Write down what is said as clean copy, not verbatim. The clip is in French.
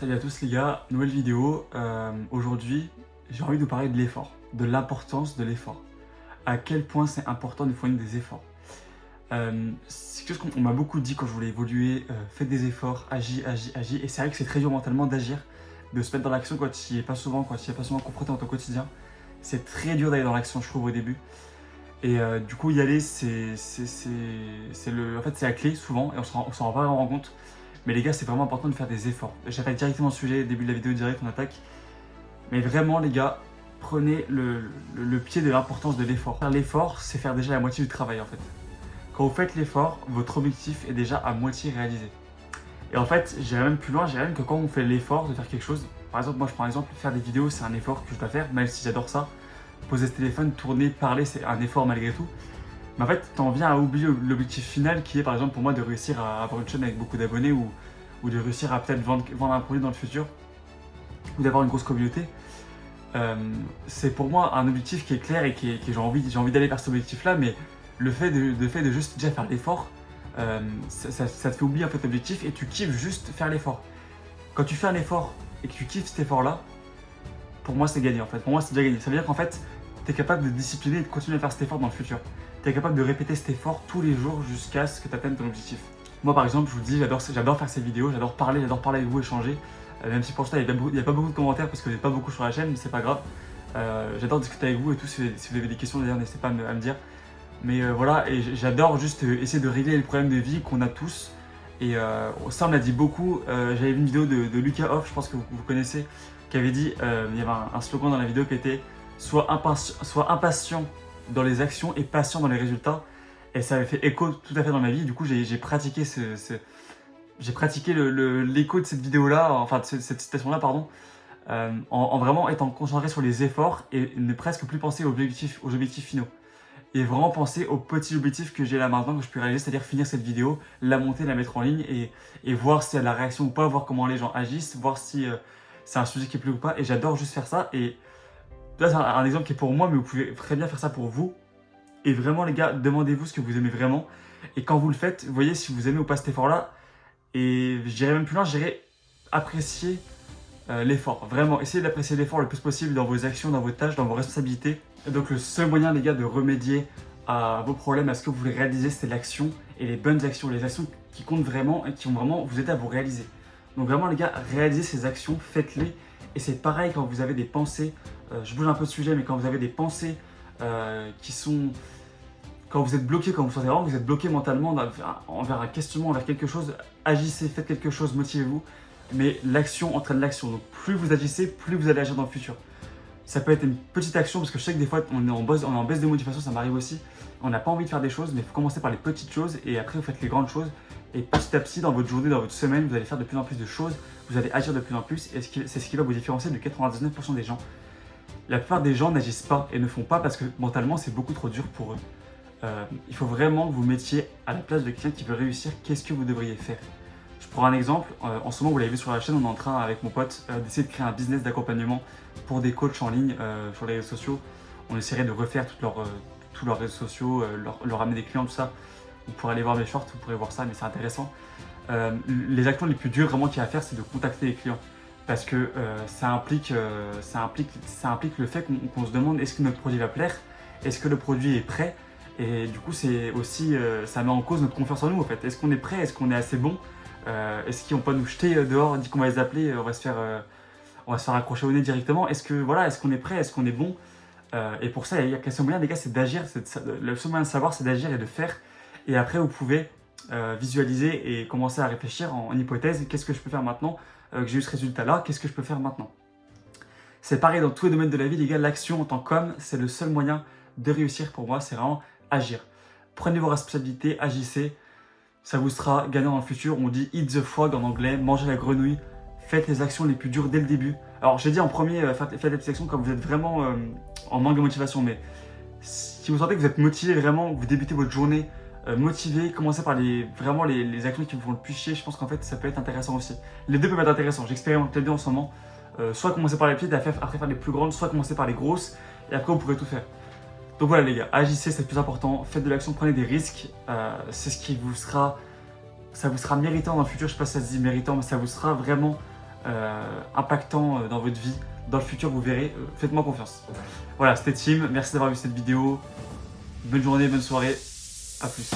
Salut à tous les gars, nouvelle vidéo. Aujourd'hui, j'ai envie de vous parler de l'effort, de l'importance de l'effort. À quel point c'est important de fournir des efforts. C'est quelque chose qu'on m'a beaucoup dit quand je voulais évoluer. Faites des efforts, agis. Et c'est vrai que c'est très dur mentalement d'agir, de se mettre dans l'action quand tu n'y es pas souvent, confronté dans ton quotidien. C'est très dur d'aller dans l'action, je trouve, au début. Et du coup, y aller, en fait, c'est la clé souvent, et on s'en rend pas vraiment compte. Mais les gars, c'est vraiment important de faire des efforts. J'attaque directement le sujet, début de la vidéo direct, on attaque. Mais vraiment, les gars, prenez le pied de l'importance de l'effort. Faire l'effort, c'est faire déjà la moitié du travail en fait. Quand vous faites l'effort, votre objectif est déjà à moitié réalisé. Et en fait, j'irai même plus loin, j'irai même que quand on fait l'effort de faire quelque chose, par exemple, moi je prends l'exemple, faire des vidéos, c'est un effort que je dois faire, même si j'adore ça. Poser ce téléphone, tourner, parler, c'est un effort malgré tout. Mais en fait, t'en viens à oublier l'objectif final qui est par exemple pour moi de réussir à avoir une chaîne avec beaucoup d'abonnés ou de réussir à peut-être vendre un produit dans le futur ou d'avoir une grosse communauté. C'est pour moi un objectif qui est clair et que j'ai envie d'aller vers cet objectif-là, mais le fait de juste déjà faire l'effort, ça te fait oublier en fait l'objectif et tu kiffes juste faire l'effort. Quand tu fais un effort et que tu kiffes cet effort-là, pour moi c'est gagné en fait. Pour moi c'est déjà gagné. Ça veut dire qu'en fait, tu es capable de discipliner et de continuer à faire cet effort dans le futur. Tu es capable de répéter cet effort tous les jours jusqu'à ce que tu atteignes ton objectif. Moi par exemple, je vous dis, j'adore faire ces vidéos, j'adore parler avec vous, échanger. Même si pour l'instant il n'y a pas beaucoup de commentaires parce que j'ai pas beaucoup sur la chaîne, mais c'est pas grave. J'adore discuter avec vous et tout, si vous avez des questions d'ailleurs, n'hésitez pas à me dire. Mais voilà, et j'adore juste essayer de régler les problèmes de vie qu'on a tous. Et ça on l'a dit beaucoup, j'avais vu une vidéo de Lucas Off, je pense que vous connaissez, qui avait dit, il y avait un slogan dans la vidéo qui était « Sois impatient dans les actions et patient dans les résultats ». Et ça avait fait écho tout à fait dans ma vie, du coup j'ai pratiqué l'écho de cette vidéo-là, enfin de cette citation-là, pardon, en vraiment étant concentré sur les efforts et ne presque plus penser aux objectifs finaux. Et vraiment penser aux petits objectifs que j'ai là maintenant, que je peux réaliser, c'est-à-dire finir cette vidéo, la monter, la mettre en ligne et voir s'il y a de la réaction ou pas, voir comment les gens agissent, voir si c'est un sujet qui plaît ou pas. Et j'adore juste faire ça. Et là, c'est un exemple qui est pour moi, mais vous pouvez très bien faire ça pour vous. Et vraiment, les gars, demandez-vous ce que vous aimez vraiment. Et quand vous le faites, vous voyez si vous aimez ou pas cet effort-là. Et je dirais même plus loin, je dirais apprécier l'effort. Vraiment, essayez d'apprécier l'effort le plus possible dans vos actions, dans vos tâches, dans vos responsabilités. Et donc le seul moyen, les gars, de remédier à vos problèmes, à ce que vous voulez réaliser, c'est l'action et les bonnes actions, les actions qui comptent vraiment et qui vont vraiment vous aider à vous réaliser. Donc vraiment, les gars, réalisez ces actions, faites-les. Et c'est pareil quand vous avez des pensées, je bouge un peu de sujet, mais quand vous avez des pensées qui sont... Quand vous êtes bloqué, quand vous sentez vraiment que vous êtes bloqué mentalement envers un questionnement, envers quelque chose, agissez, faites quelque chose, motivez-vous. Mais l'action entraîne l'action. Donc plus vous agissez, plus vous allez agir dans le futur. Ça peut être une petite action, parce que je sais que des fois on est en baisse de motivation, ça m'arrive aussi. On n'a pas envie de faire des choses, mais il faut commencer par les petites choses et après vous faites les grandes choses. Et petit à petit, dans votre journée, dans votre semaine, vous allez faire de plus en plus de choses, vous allez agir de plus en plus et c'est ce qui va vous différencier de 99% des gens. La plupart des gens n'agissent pas et ne font pas parce que mentalement c'est beaucoup trop dur pour eux. Il faut vraiment que vous mettiez à la place de quelqu'un qui veut réussir, qu'est-ce que vous devriez faire. Je prends un exemple, en ce moment vous l'avez vu sur la chaîne, on est en train avec mon pote d'essayer de créer un business d'accompagnement pour des coachs en ligne sur les réseaux sociaux. On essaierait de refaire tous leurs réseaux sociaux, leur ramener des clients, tout ça. Vous pourrez aller voir mes shorts, vous pourrez voir ça, mais c'est intéressant. Les actions les plus dures vraiment qu'il y a à faire, c'est de contacter les clients. Parce que ça implique le fait qu'on se demande est-ce que notre produit va plaire, est-ce que le produit est prêt. Et du coup, c'est aussi, ça met en cause notre confiance en nous en fait. Est-ce qu'on est prêt? Est-ce qu'on est assez bon? Est-ce qu'ils vont pas nous jeter dehors, dit qu'on va les appeler, on va se faire accrocher au nez directement? Est-ce qu'on est prêt? Est-ce qu'on est bon? Et pour ça, il y a qu'un seul moyen, les gars, c'est d'agir. Le seul moyen de savoir, c'est d'agir et de faire. Et après, vous pouvez visualiser et commencer à réfléchir en hypothèse. Qu'est-ce que je peux faire maintenant que j'ai eu ce résultat-là? Qu'est-ce que je peux faire maintenant? C'est pareil dans tous les domaines de la vie, les gars. L'action en tant qu'homme, c'est le seul moyen de réussir pour moi. C'est vraiment agir. Prenez vos responsabilités, agissez. Ça vous sera gagnant dans le futur. On dit eat the frog en anglais, mangez la grenouille. Faites les actions les plus dures dès le début. Alors j'ai dit en premier, faites les petites actions quand vous êtes vraiment en manque de motivation. Mais si vous sentez que vous êtes motivé vraiment, que vous débutez votre journée motivé, commencez par les actions qui vous font le plus chier. Je pense qu'en fait ça peut être intéressant aussi. Les deux peuvent être intéressants. J'expérimente les deux en ce moment. Soit commencer par les petites, après faire les plus grandes, soit commencer par les grosses. Et après vous pourrez tout faire. Donc voilà les gars, agissez, c'est le plus important, faites de l'action, prenez des risques, c'est ce qui vous sera, ça vous sera méritant dans le futur, je sais pas si ça se dit méritant, mais ça vous sera vraiment impactant dans votre vie, dans le futur, vous verrez. Faites-moi confiance. Voilà, c'était Tim. Merci d'avoir vu cette vidéo. Bonne journée, bonne soirée. À plus.